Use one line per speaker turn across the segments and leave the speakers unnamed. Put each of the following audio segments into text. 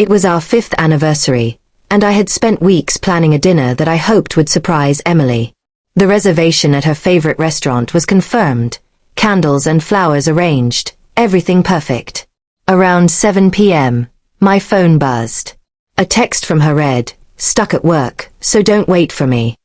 It was our 5th anniversary, and I had spent weeks planning a dinner that I hoped would surprise Emily. The reservation at her favorite restaurant was confirmed, candles and flowers arranged, everything perfect. Around 7 p.m., my phone buzzed. A text from her read, "Stuck at work, so don't wait for me."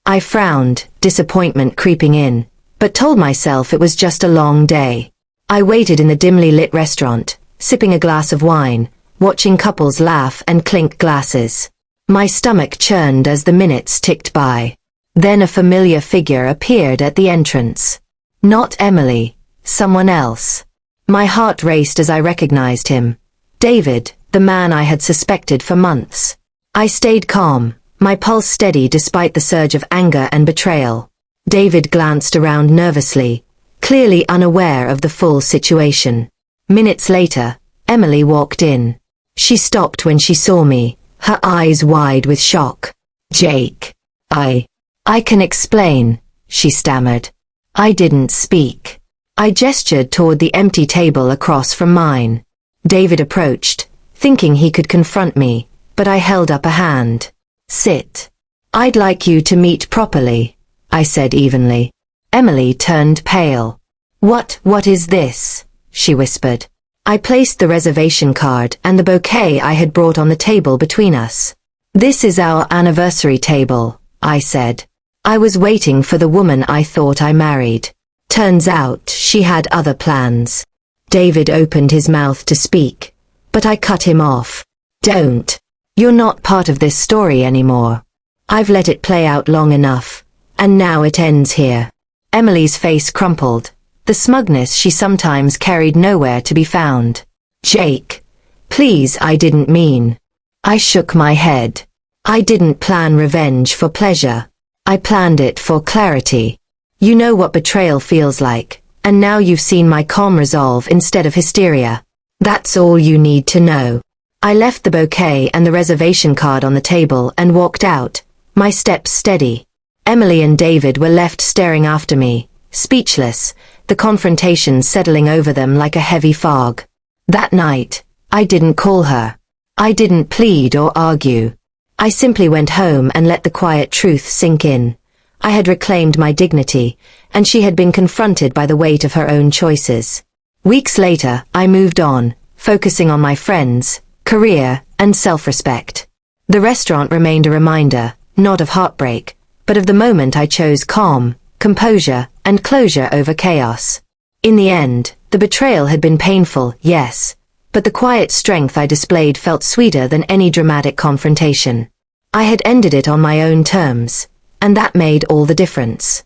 I frowned, disappointment creeping in, but told myself it was just a long day. I waited in the dimly lit restaurant, sipping a glass of wine, watching couples laugh and clink glasses. My stomach churned as the minutes ticked by. Then a familiar figure appeared at the entrance. Not Emily, someone else. My heart raced as I recognized him. David, the man I had suspected for months. I stayed calm, my pulse steady despite the surge of anger and betrayal. David glanced around nervously, clearly unaware of the full situation. Minutes later, Emily walked in. She stopped when she saw me, her eyes wide with shock. "Jake, I can explain," she stammered. I didn't speak. I gestured toward the empty table across from mine. David approached, thinking he could confront me, but I held up a hand. "Sit. I'd like you to meet properly," I said evenly. Emily turned pale. What is this?" she whispered. I placed the reservation card and the bouquet I had brought on the table between us. "This is our anniversary table," I said. I was waiting for the woman I thought I married. Turns out she had other plans. David opened his mouth to speak, but I cut him off. "Don't. You're not part of this story anymore. I've let it play out long enough, and now it ends here." Emily's face crumpled, the smugness she sometimes carried nowhere to be found. "Jake, please, I didn't mean." I shook my head. "I didn't plan revenge for pleasure. I planned it for clarity. You know what betrayal feels like, and now you've seen my calm resolve instead of hysteria. That's all you need to know." I left the bouquet and the reservation card on the table and walked out, my steps steady. Emily and David were left staring after me, speechless, the confrontation settling over them like a heavy fog. That night, I didn't call her. I didn't plead or argue. I simply went home and let the quiet truth sink in. I had reclaimed my dignity, and she had been confronted by the weight of her own choices. Weeks later, I moved on, focusing on my friends, career, and self-respect. The restaurant remained a reminder, not of heartbreak, but of the moment I chose calm, composure, and closure over chaos. In the end, the betrayal had been painful, yes, but the quiet strength I displayed felt sweeter than any dramatic confrontation. I had ended it on my own terms, and that made all the difference.